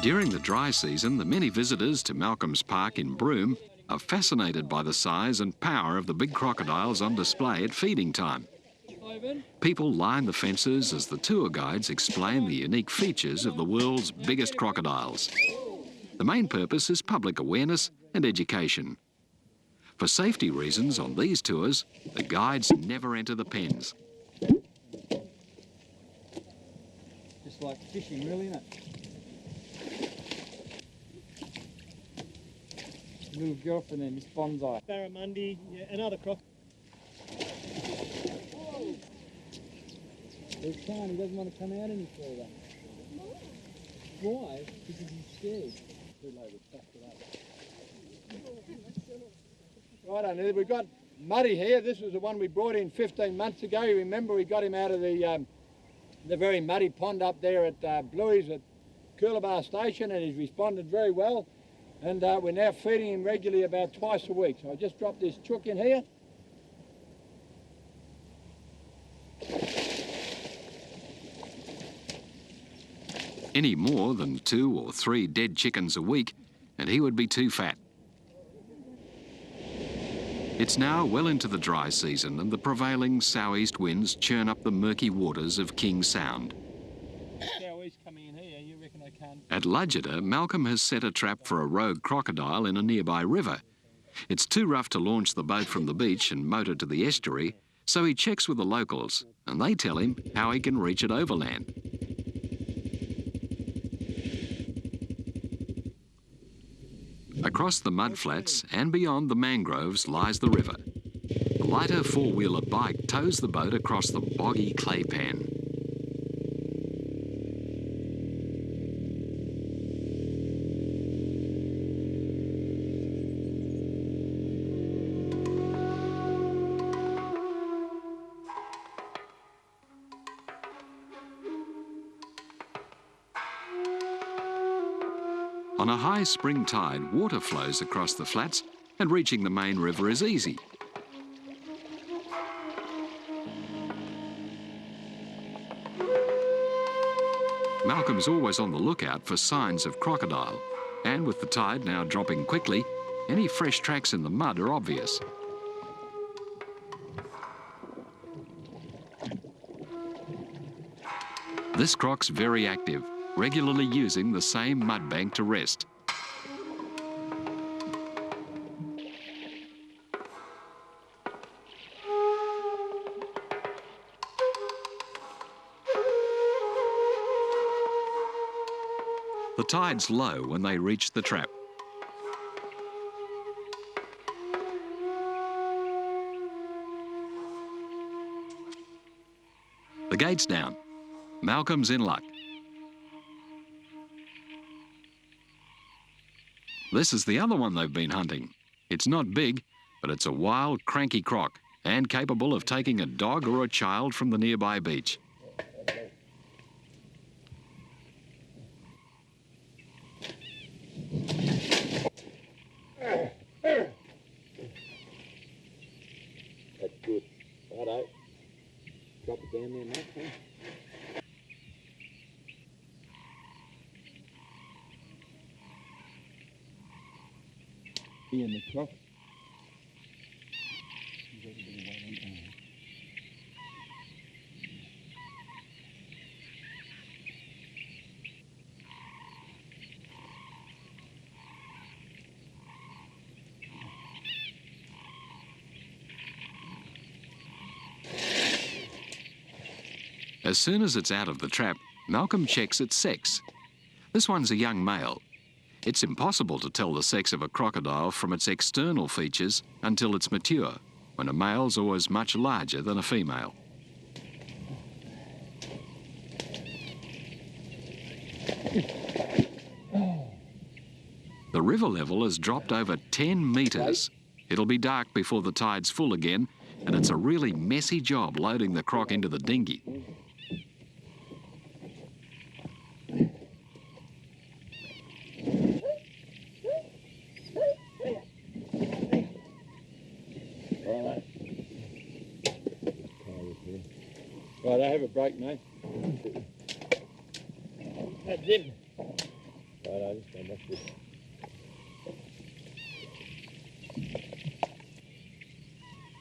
During the dry season, the many visitors to Malcolm's Park in Broome are fascinated by the size and power of the big crocodiles on display at feeding time. People line the fences as the tour guides explain the unique features of the world's biggest crocodiles. The main purpose is public awareness and education. For safety reasons on these tours, the guides never enter the pens. Just like fishing, really, isn't it? Little girlfriend there, Miss Bonsai. Barramundi, yeah, another croc. There's time, he doesn't want to come out any further. Why? Because he's scared. Too low, we've fucked it up. Right, Neil, we've got Muddy here. This was the one we brought in 15 months ago. You remember we got him out of the very muddy pond up there at Bluey's at Coolabah Station, and he's responded very well. And we're now feeding him regularly about twice a week. So I just dropped this chook in here. Any more than 2 or 3 dead chickens a week, and he would be too fat. It's now well into the dry season, and the prevailing southeast winds churn up the murky waters of King Sound. Southeast coming in here, you reckon I can't? At Ludgeta, Malcolm has set a trap for a rogue crocodile in a nearby river. It's too rough to launch the boat from the beach and motor to the estuary, so he checks with the locals, and they tell him how he can reach it overland. Across the mudflats and beyond the mangroves lies the river. The lighter four-wheeler bike tows the boat across the boggy clay pan. On a high spring tide, water flows across the flats, and reaching the main river is easy. Malcolm's always on the lookout for signs of crocodile, and with the tide now dropping quickly, any fresh tracks in the mud are obvious. This croc's very active, regularly using the same mud bank to rest. The tide's low when they reach the trap. The gate's down. Malcolm's in luck. This is the other one they've been hunting. It's not big, but it's a wild, cranky croc and capable of taking a dog or a child from the nearby beach. That's good. Righto. Drop it down there, mate. Huh? In the croc. As soon as it's out of the trap, Malcolm checks its sex. This one's a young male. It's impossible to tell the sex of a crocodile from its external features until it's mature, when a male's always much larger than a female. The river level has dropped over 10 metres. It'll be dark before the tide's full again, and it's a really messy job loading the croc into the dinghy. Right, I have a break, mate. That's him. Right. Right, just go back this.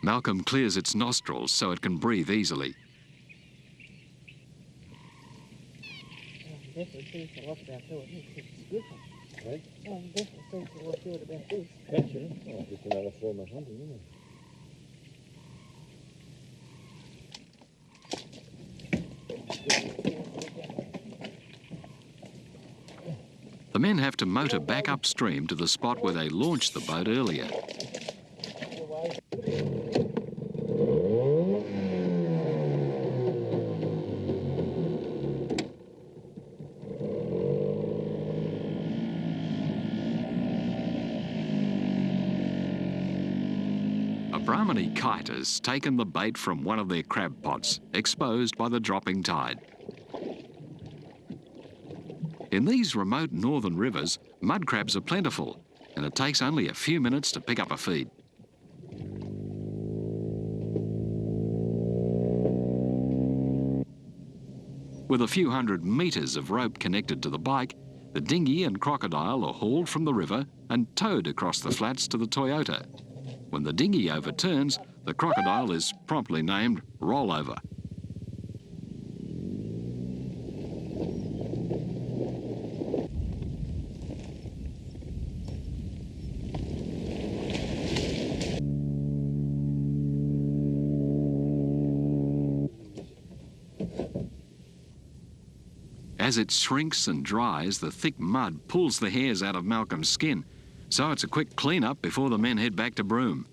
Malcolm clears its nostrils so it can breathe easily. Definitely seems a lot about doing this. It's good. Right? Definitely seems a lot good about this. Catching it? Oh, just another 4 months hunting, isn't it? The men have to motor back upstream to the spot where they launched the boat earlier. A Brahminy kite has taken the bait from one of their crab pots, exposed by the dropping tide. In these remote northern rivers, mud crabs are plentiful, and it takes only a few minutes to pick up a feed. With a few hundred metres of rope connected to the bike, the dinghy and crocodile are hauled from the river and towed across the flats to the Toyota. When the dinghy overturns, the crocodile is promptly named Rollover. As it shrinks and dries, the thick mud pulls the hairs out of Malcolm's skin, so it's a quick clean-up before the men head back to Broome.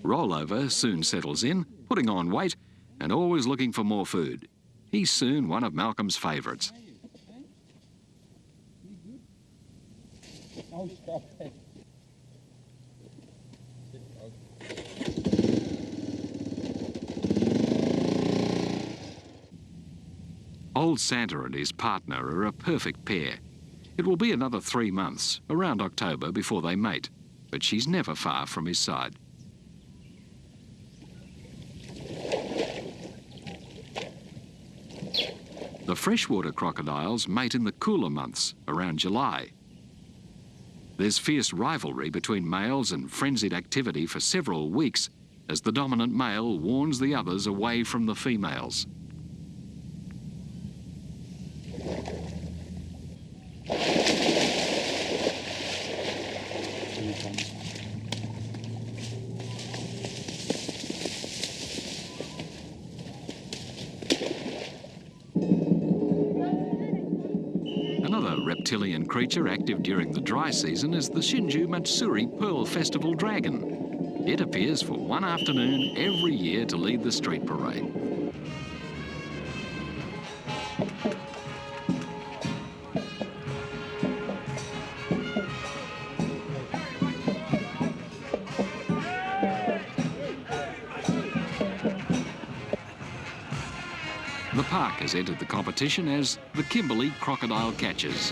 Rollover soon settles in, putting on weight and always looking for more food. He's soon one of Malcolm's favourites. Oh, stop it. Old Santa and his partner are a perfect pair. It will be another 3 months, around October, before they mate, but she's never far from his side. The freshwater crocodiles mate in the cooler months, around July. There's fierce rivalry between males and frenzied activity for several weeks as the dominant male warns the others away from the females. Another reptilian creature active during the dry season is the Shinju Matsuri Pearl Festival dragon. It appears for one afternoon every year to lead the street parade. The park has entered the competition as the Kimberley Crocodile Catchers.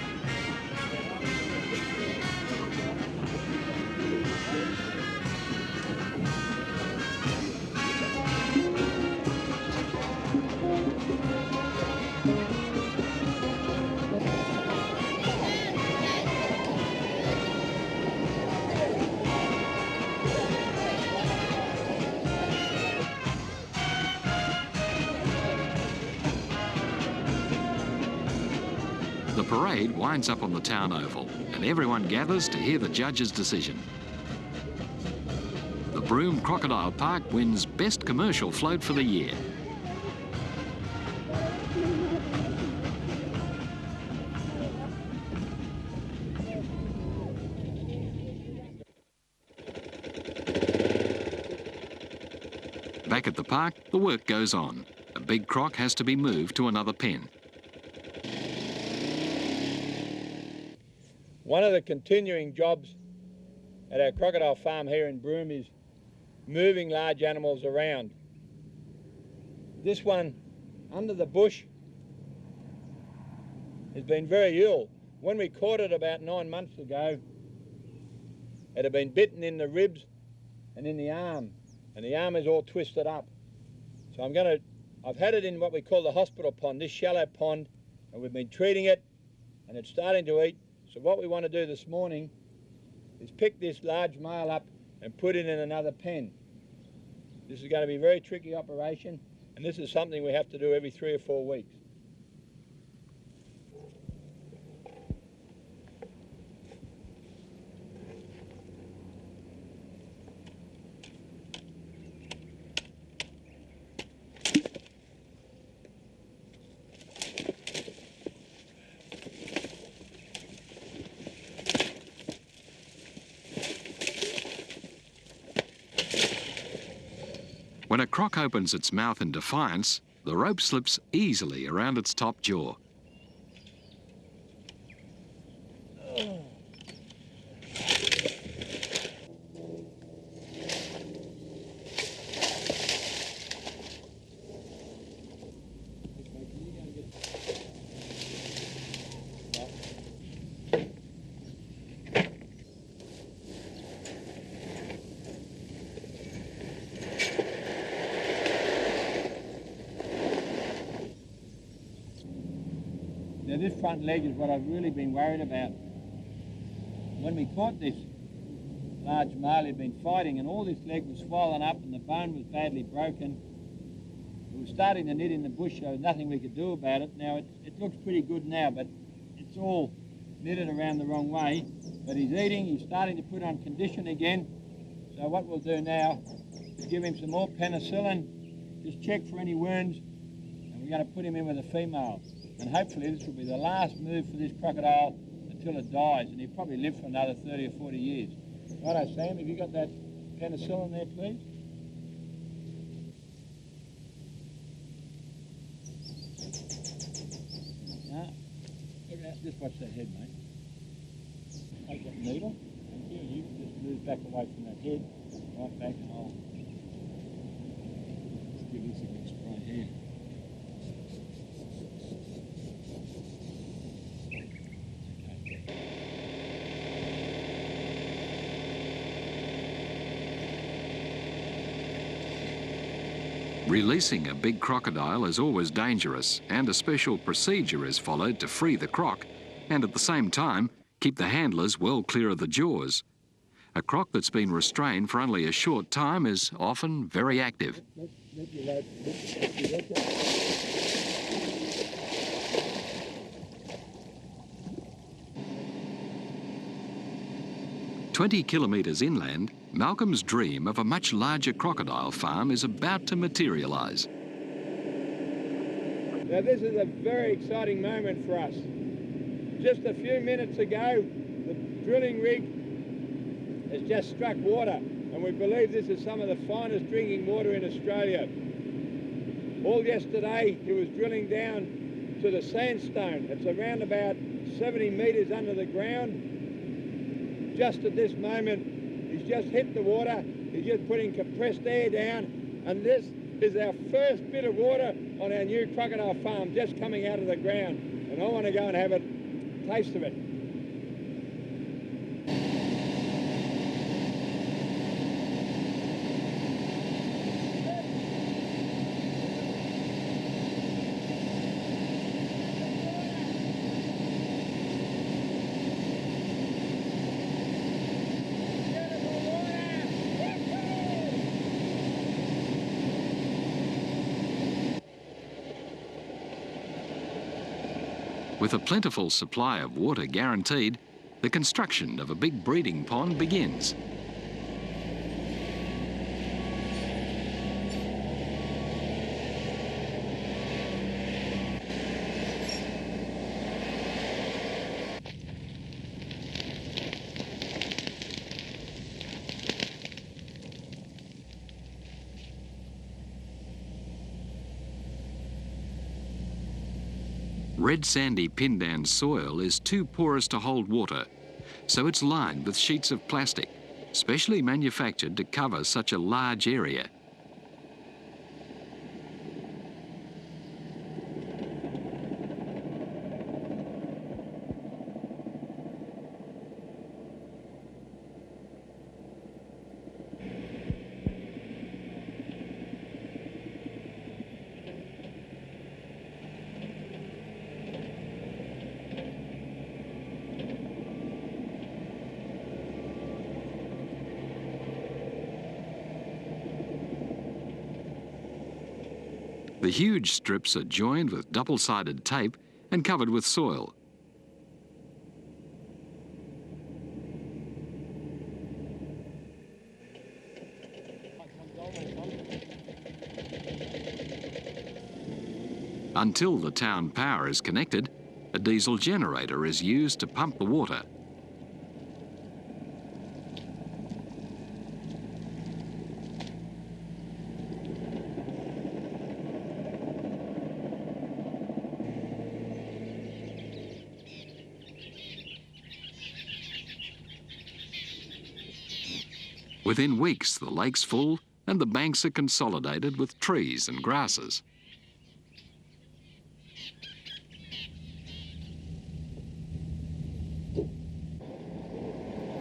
The parade winds up on the town oval and everyone gathers to hear the judge's decision. The Broome Crocodile Park wins Best Commercial Float for the year. Back at the park, the work goes on. A big croc has to be moved to another pen. One of the continuing jobs at our crocodile farm here in Broome is moving large animals around. This one under the bush has been very ill. When we caught it about 9 months ago, it had been bitten in the ribs and in the arm, and the arm is all twisted up. So I've had it in what we call the hospital pond, this shallow pond, and we've been treating it, and it's starting to eat. So what we want to do this morning is pick this large male up and put it in another pen. This is going to be a very tricky operation, and this is something we have to do every 3 or 4 weeks. When a croc opens its mouth in defiance, the rope slips easily around its top jaw. Now this front leg is what I've really been worried about. When we caught this large male, he'd been fighting and all this leg was swollen up and the bone was badly broken. It was starting to knit in the bush, so there was nothing we could do about it. Now it looks pretty good now, but it's all knitted around the wrong way. But he's eating, he's starting to put on condition again. So what we'll do now is give him some more penicillin, just check for any wounds, and we're going to put him in with a female. And hopefully this will be the last move for this crocodile until it dies, and he'll probably live for another 30 or 40 years. Righto, Sam, have you got that penicillin there, please? No. Look at that. Just watch that head, mate. Take that needle. Thank you. You can just move back away from that head. Right back, and I'll just give this a good spray here. Releasing a big crocodile is always dangerous, and a special procedure is followed to free the croc and at the same time keep the handlers well clear of the jaws. A croc that's been restrained for only a short time is often very active. 20 kilometres inland, Malcolm's dream of a much larger crocodile farm is about to materialise. Now this is a very exciting moment for us. Just a few minutes ago, the drilling rig has just struck water, and we believe this is some of the finest drinking water in Australia. All yesterday, it was drilling down to the sandstone. It's around about 70 metres under the ground. Just at this moment, he's just hit the water. He's just putting compressed air down, and this is our first bit of water on our new crocodile farm, just coming out of the ground. And I want to go and have a taste of it. With a plentiful supply of water guaranteed, the construction of a big breeding pond begins. Red sandy Pindan soil is too porous to hold water, so it's lined with sheets of plastic, specially manufactured to cover such a large area. The huge strips are joined with double-sided tape and covered with soil. Until the town power is connected, a diesel generator is used to pump the water. Within weeks, the lake's full and the banks are consolidated with trees and grasses.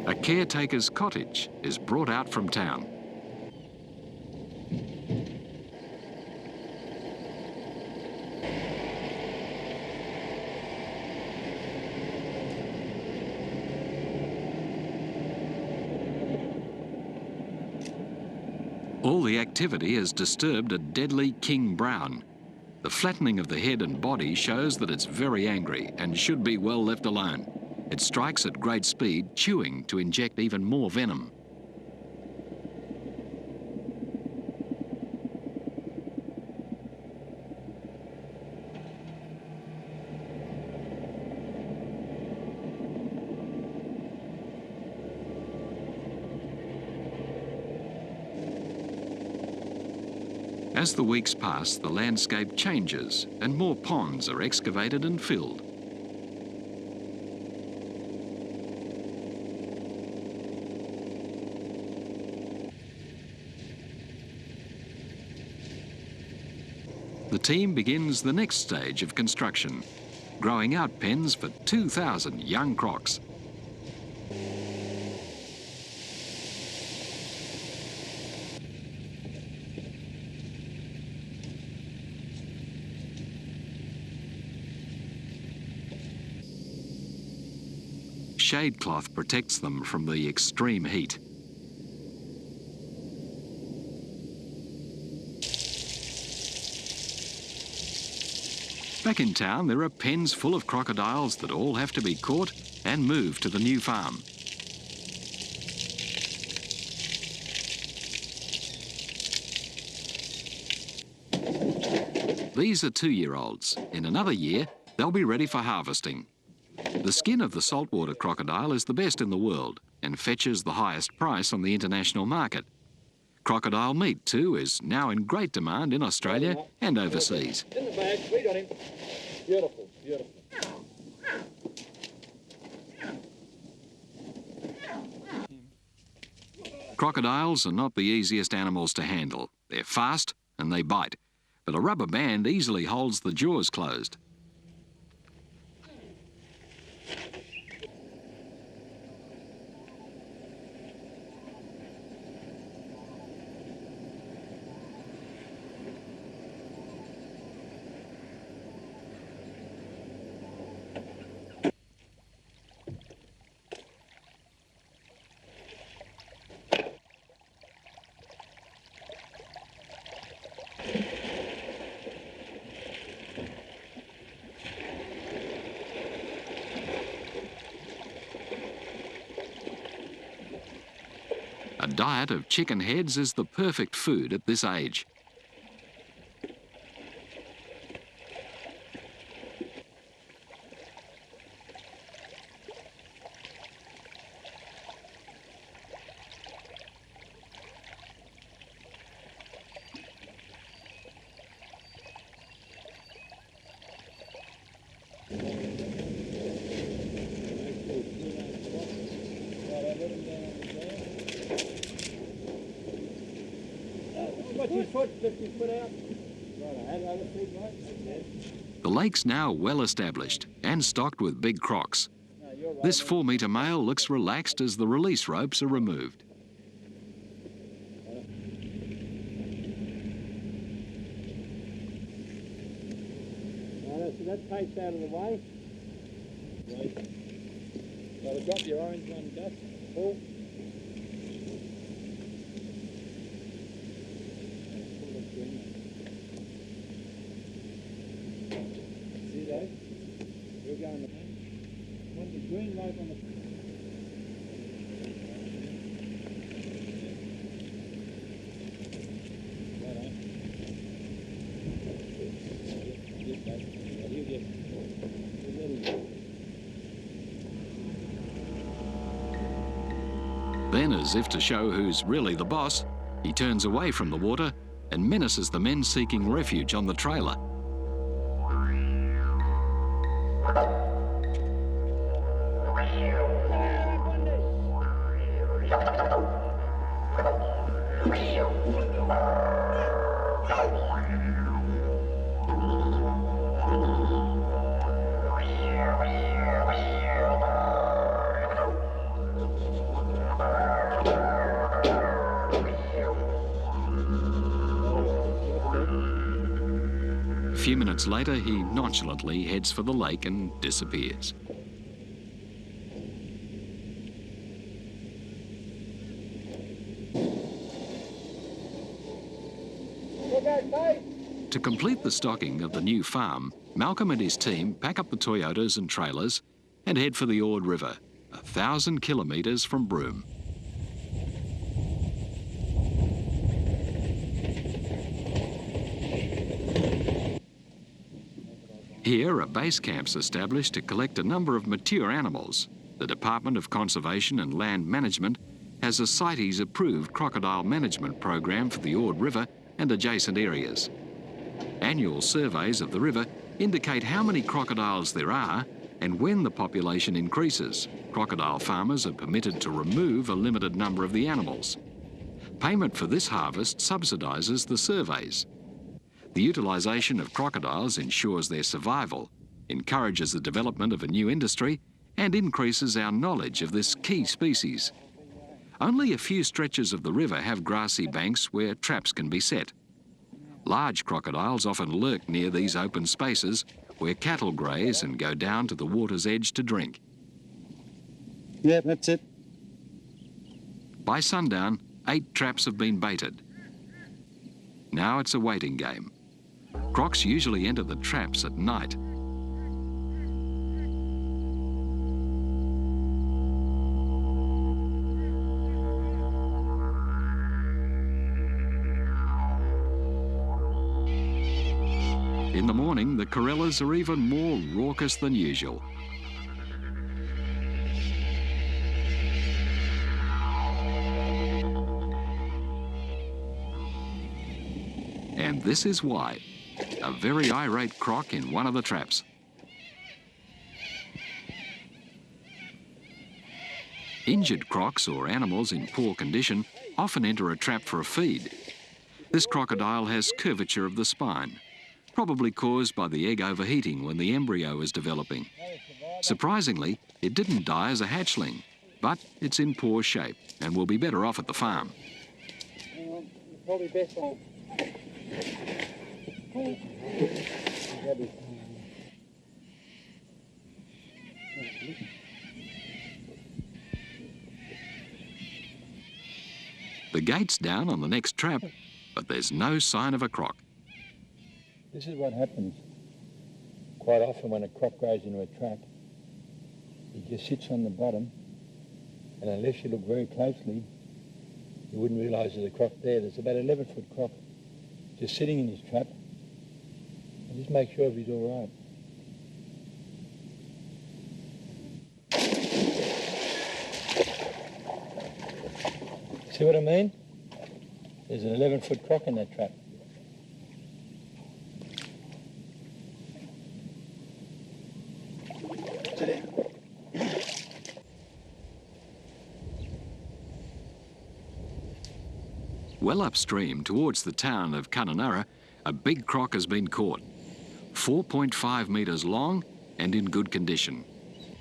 A caretaker's cottage is brought out from town. All the activity has disturbed a deadly king brown. The flattening of the head and body shows that it's very angry and should be well left alone. It strikes at great speed, chewing to inject even more venom. As the weeks pass, the landscape changes and more ponds are excavated and filled. The team begins the next stage of construction, growing out pens for 2,000 young crocs. Shade cloth protects them from the extreme heat. Back in town, there are pens full of crocodiles that all have to be caught and moved to the new farm. These are 2-year-olds. In another year, they'll be ready for harvesting. The skin of the saltwater crocodile is the best in the world and fetches the highest price on the international market. Crocodile meat, too, is now in great demand in Australia and overseas. In the bag, we got him. Beautiful, beautiful. Crocodiles are not the easiest animals to handle. They're fast and they bite, but a rubber band easily holds the jaws closed. A diet of chicken heads is the perfect food at this age. What's your foot? Lift your foot out. Right, I had other feet, right? The lake's now well established and stocked with big crocs. No, you're right. This 4-metre male looks relaxed as the release ropes are removed. Right, so that tape's out of the way. Right. So we've got your orange one, Gus. Paul. going to... When the green light on the... Then, as if to show who's really the boss, he turns away from the water and menaces the men seeking refuge on the trailer. A few minutes later, he nonchalantly heads for the lake and disappears. To complete the stocking of the new farm, Malcolm and his team pack up the Toyotas and trailers and head for the Ord River, 1,000 kilometres from Broome. Here, a base camp's established to collect a number of mature animals. The Department of Conservation and Land Management has a CITES-approved crocodile management program for the Ord River and adjacent areas. Annual surveys of the river indicate how many crocodiles there are, and when the population increases, crocodile farmers are permitted to remove a limited number of the animals. Payment for this harvest subsidises the surveys. The utilisation of crocodiles ensures their survival, encourages the development of a new industry, and increases our knowledge of this key species. Only a few stretches of the river have grassy banks where traps can be set. Large crocodiles often lurk near these open spaces where cattle graze and go down to the water's edge to drink. Yeah, that's it. By sundown, 8 traps have been baited. Now it's a waiting game. Crocs usually enter the traps at night. In the morning, the corellas are even more raucous than usual. And this is why. A very irate croc in one of the traps. Injured crocs or animals in poor condition often enter a trap for a feed. This crocodile has curvature of the spine, probably caused by the egg overheating when the embryo was developing. Surprisingly, it didn't die as a hatchling, but it's in poor shape and will be better off at the farm. Probably best on. The gate's down on the next trap, but there's no sign of a croc. This is what happens quite often when a croc goes into a trap. He just sits on the bottom, and unless you look very closely, you wouldn't realise there's a croc there. There's about an 11-foot croc just sitting in his trap. And just make sure if he's all right. See what I mean? There's an 11-foot croc in that trap. Well upstream, towards the town of Kununurra, a big croc has been caught. 4.5 metres long and in good condition.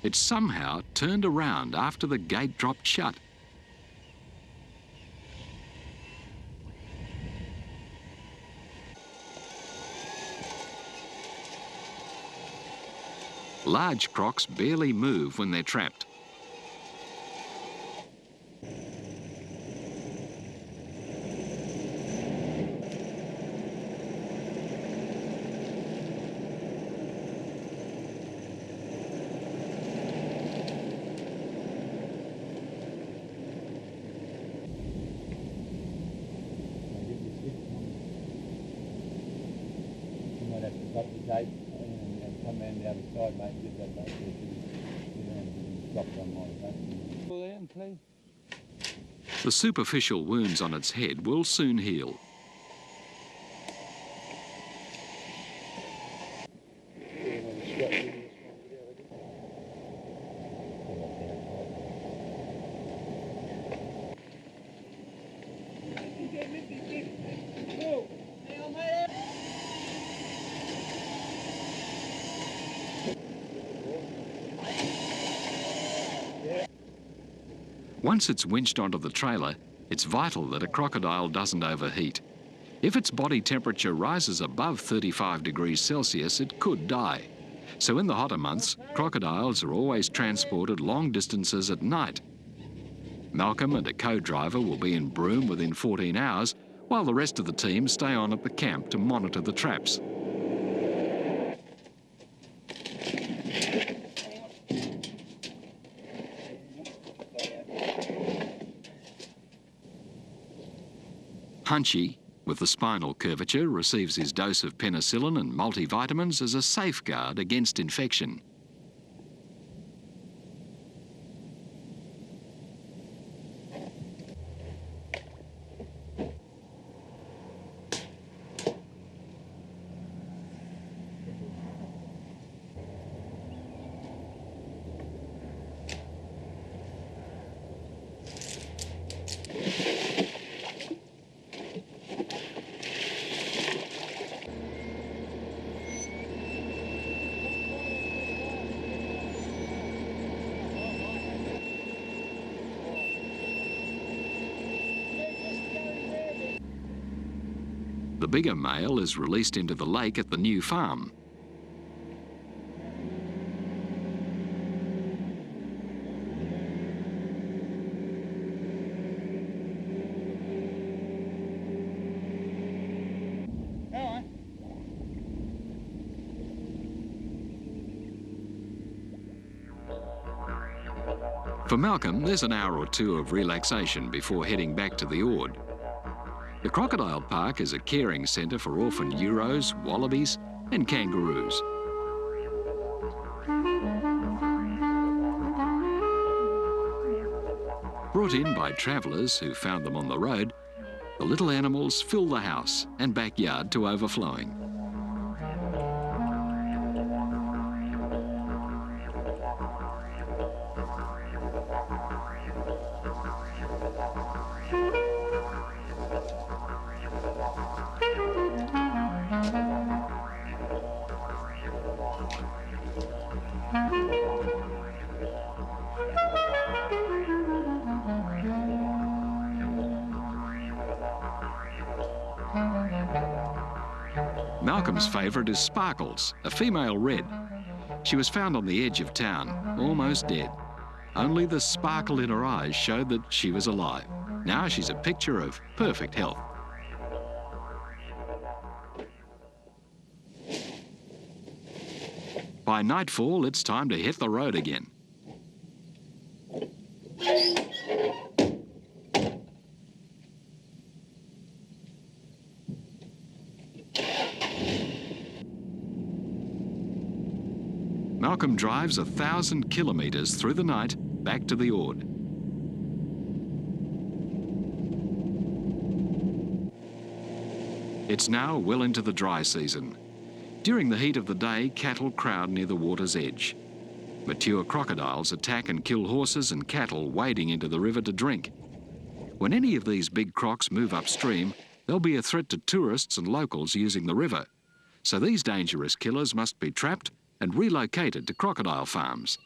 It somehow turned around after the gate dropped shut. Large crocs barely move when they're trapped. around the other side, mate, get that back there. Drop on my pull down, please. The superficial wounds on its head will soon heal. Once it's winched onto the trailer, it's vital that a crocodile doesn't overheat. If its body temperature rises above 35 degrees Celsius, it could die. So in the hotter months, crocodiles are always transported long distances at night. Malcolm and a co-driver will be in Broome within 14 hours, while the rest of the team stay on at the camp to monitor the traps. Hunchy, with the spinal curvature, receives his dose of penicillin and multivitamins as a safeguard against infection. The bigger male is released into the lake at the new farm. For Malcolm, there's an hour or two of relaxation before heading back to the Ord. The Crocodile Park is a caring centre for orphaned euros, wallabies and kangaroos. Brought in by travellers who found them on the road, the little animals fill the house and backyard to overflowing. Malcolm's favourite is Sparkles, a female red. She was found on the edge of town, almost dead. Only the sparkle in her eyes showed that she was alive. Now she's a picture of perfect health. By nightfall, it's time to hit the road again. Malcolm drives 1,000 kilometres through the night back to the Ord. It's now well into the dry season. During the heat of the day, cattle crowd near the water's edge. Mature crocodiles attack and kill horses and cattle wading into the river to drink. When any of these big crocs move upstream, they'll be a threat to tourists and locals using the river. So these dangerous killers must be trapped and relocated to crocodile farms.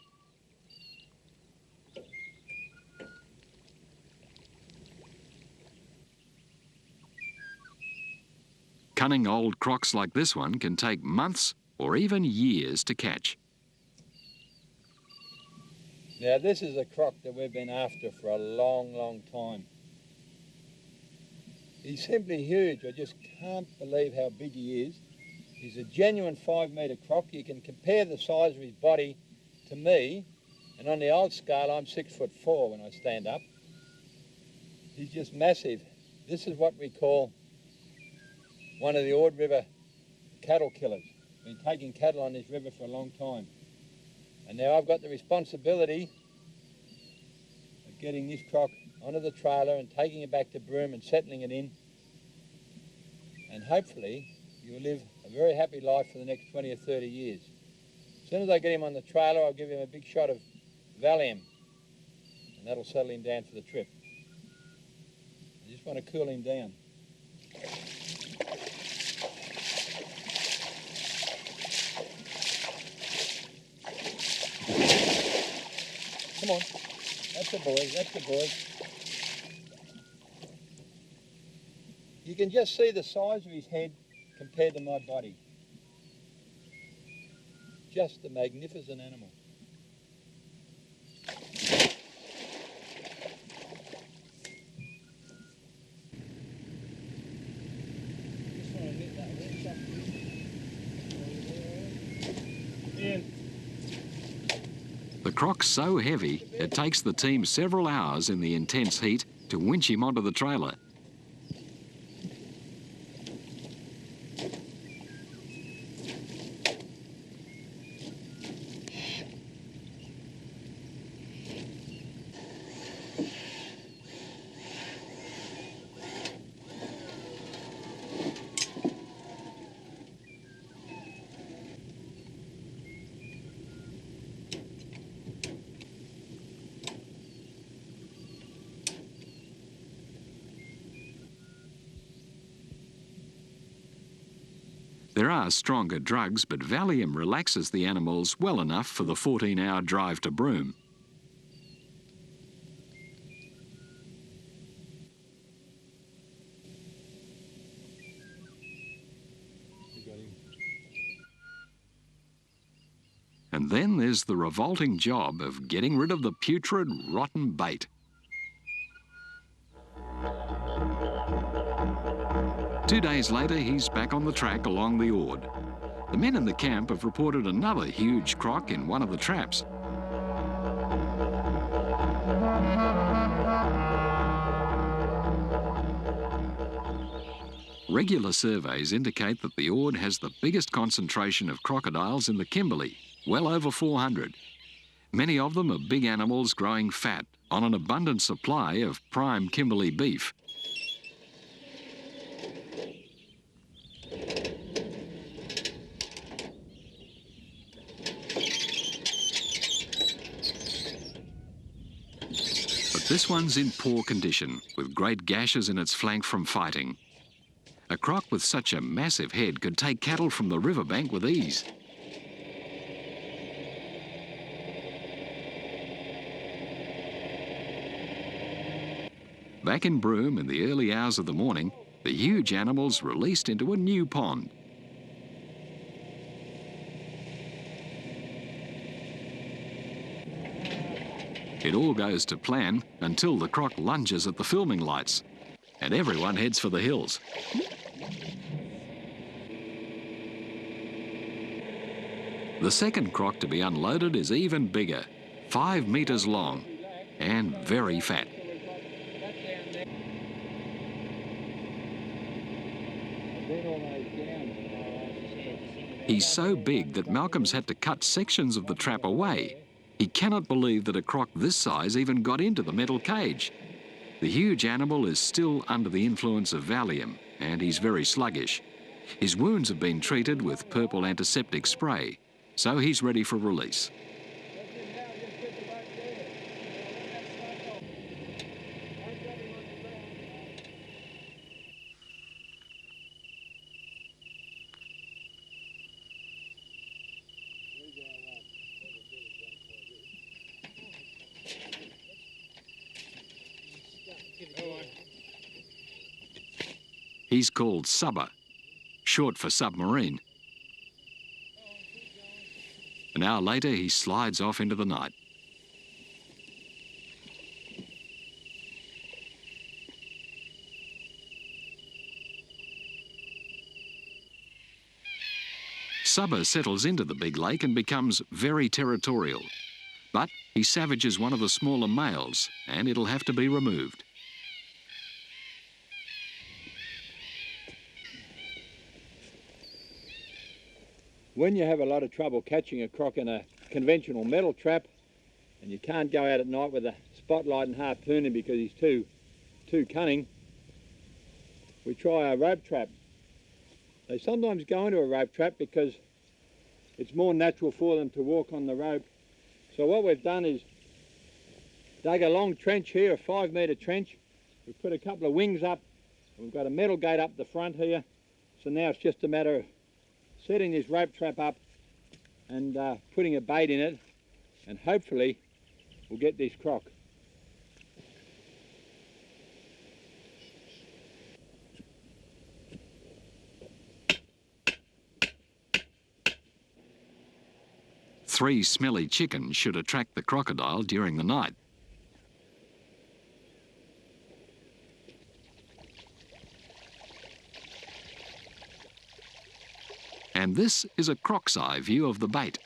Cunning old crocs like this one can take months or even years to catch. Now this is a croc that we've been after for a long, long time. He's simply huge. I just can't believe how big he is. He's a genuine 5-metre croc. You can compare the size of his body to me, and on the old scale I'm 6'4" when I stand up. He's just massive. This is what we call one of the Ord River cattle killers. Been taking cattle on this river for a long time. And now I've got the responsibility of getting this croc onto the trailer and taking it back to Broome and settling it in. And hopefully you'll live a very happy life for the next 20 or 30 years. As soon as I get him on the trailer, I'll give him a big shot of Valium, and that'll settle him down for the trip. I just want to cool him down. Come on, that's the boy, that's the boy. You can just see the size of his head compared to my body. Just a magnificent animal. The croc's so heavy, it takes the team several hours in the intense heat to winch him onto the trailer. There are stronger drugs, but Valium relaxes the animals well enough for the 14-hour drive to Broome. And then there's the revolting job of getting rid of the putrid, rotten bait. Two days later, he's back on the track along the Ord. The men in the camp have reported another huge croc in one of the traps. Regular surveys indicate that the Ord has the biggest concentration of crocodiles in the Kimberley, well over 400. Many of them are big animals growing fat on an abundant supply of prime Kimberley beef. This one's in poor condition, with great gashes in its flank from fighting. A croc with such a massive head could take cattle from the riverbank with ease. Back in Broome in the early hours of the morning, the huge animal's released into a new pond. It all goes to plan until the croc lunges at the filming lights, and everyone heads for the hills. The second croc to be unloaded is even bigger, 5 metres long, and very fat. He's so big that Malcolm's had to cut sections of the trap away. He cannot believe that a croc this size even got into the metal cage. The huge animal is still under the influence of Valium, and he's very sluggish. His wounds have been treated with purple antiseptic spray, so he's ready for release. He's called Subber, short for submarine. An hour later, he slides off into the night. Subber settles into the big lake and becomes very territorial. But he savages one of the smaller males, and it'll have to be removed. when you have a lot of trouble catching a croc in a conventional metal trap and you can't go out at night with a spotlight and harpooning because he's too cunning, we try a rope trap. They sometimes go into a rope trap because it's more natural for them to walk on the rope. So what we've done is dug a long trench here, a 5-metre trench. We've put a couple of wings up. We've got a metal gate up the front here. So now it's just a matter of setting this rope trap up and putting a bait in it, and hopefully we'll get this croc. Three smelly chickens should attract the crocodile during the night. And this is a croc's eye view of the bait.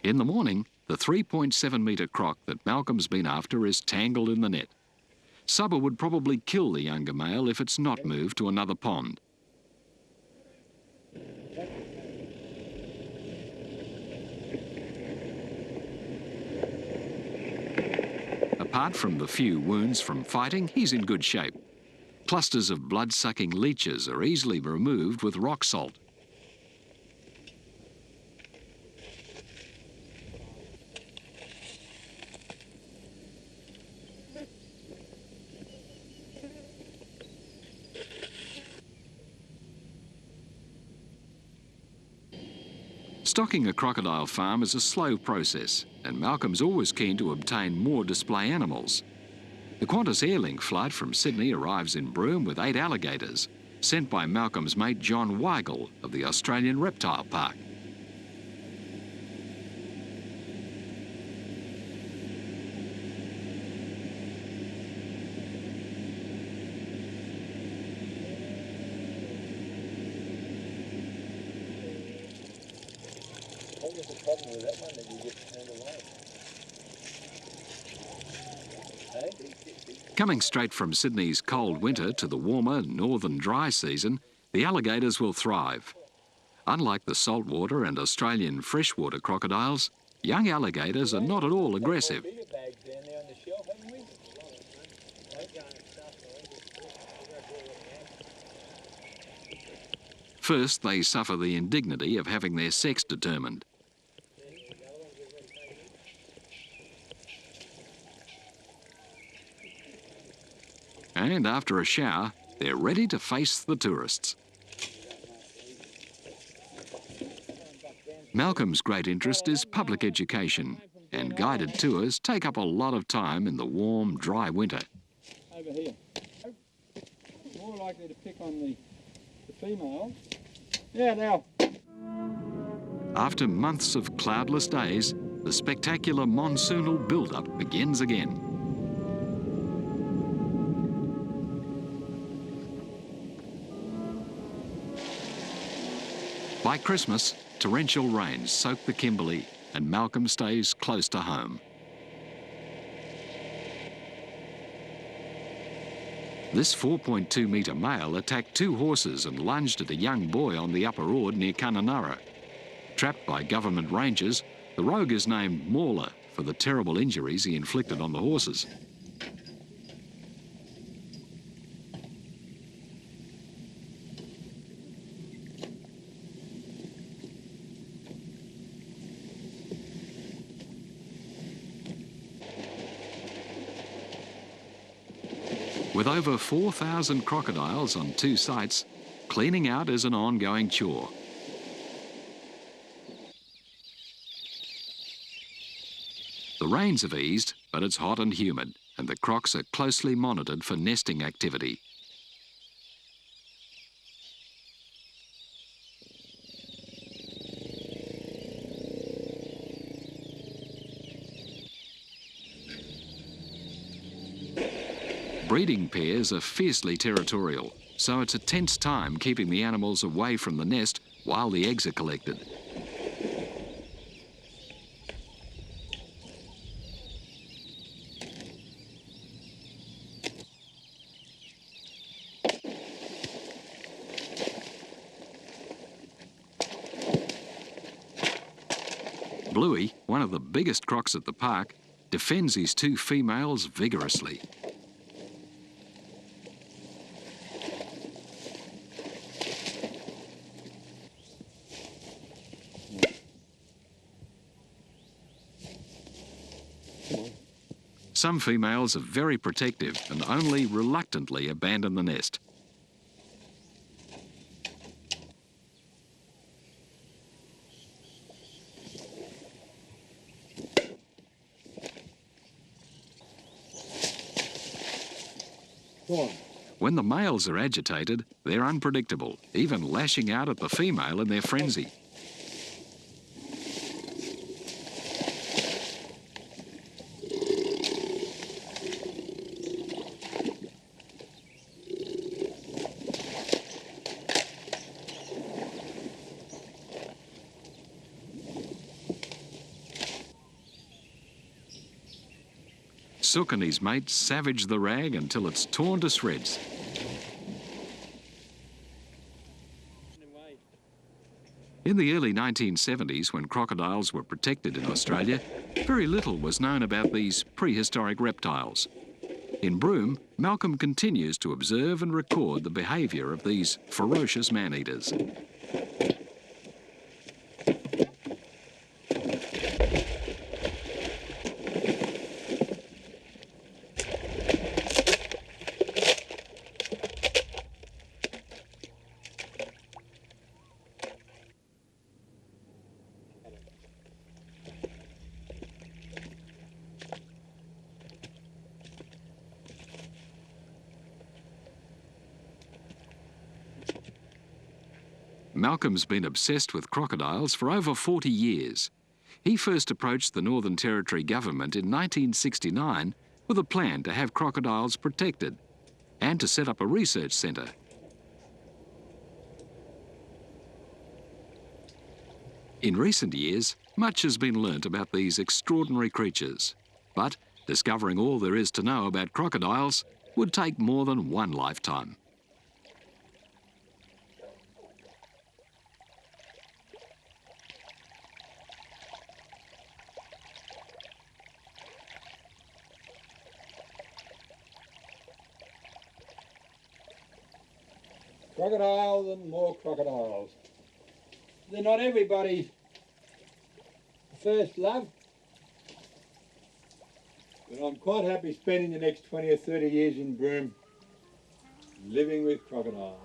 In the morning, the 3.7-metre croc that Malcolm's been after is tangled in the net. Subba would probably kill the younger male if it's not moved to another pond. Apart from the few wounds from fighting, he's in good shape. Clusters of blood-sucking leeches are easily removed with rock salt. Stocking a crocodile farm is a slow process, and Malcolm's always keen to obtain more display animals. The Qantas Airlink flight from Sydney arrives in Broome with 8 alligators, sent by Malcolm's mate John Weigel of the Australian Reptile Park. What was the problem with that one that you get turned away? Coming straight from Sydney's cold winter to the warmer northern dry season, the alligators will thrive. Unlike the saltwater and Australian freshwater crocodiles, young alligators are not at all aggressive. First, they suffer the indignity of having their sex determined. And after a shower, they're ready to face the tourists. Malcolm's great interest is public education, and guided tours take up a lot of time in the warm, dry winter. Over here. More likely to pick on the female. Yeah, now. After months of cloudless days, the spectacular monsoonal build-up begins again. By Christmas, torrential rains soak the Kimberley and Malcolm stays close to home. This 4.2-metre male attacked 2 horses and lunged at a young boy on the Upper Ord near Kununurra. Trapped by government rangers, the rogue is named Mauler for the terrible injuries he inflicted on the horses. With over 4,000 crocodiles on 2 sites, cleaning out is an ongoing chore. The rains have eased, but it's hot and humid, and the crocs are closely monitored for nesting activity. Breeding pairs are fiercely territorial, so it's a tense time keeping the animals away from the nest while the eggs are collected. Bluey, one of the biggest crocs at the park, defends his two females vigorously. Some females are very protective and only reluctantly abandon the nest. When the males are agitated, they're unpredictable, even lashing out at the female in their frenzy. Sook and his mate savage the rag until it's torn to shreds. In the early 1970s, when crocodiles were protected in Australia, very little was known about these prehistoric reptiles. In Broome, Malcolm continues to observe and record the behaviour of these ferocious man-eaters. Malcolm's been obsessed with crocodiles for over 40 years. He first approached the Northern Territory government in 1969 with a plan to have crocodiles protected and to set up a research centre. In recent years, much has been learnt about these extraordinary creatures, but discovering all there is to know about crocodiles would take more than one lifetime. Crocodiles and more crocodiles. They're not everybody's first love, but I'm quite happy spending the next 20 or 30 years in Broome living with crocodiles.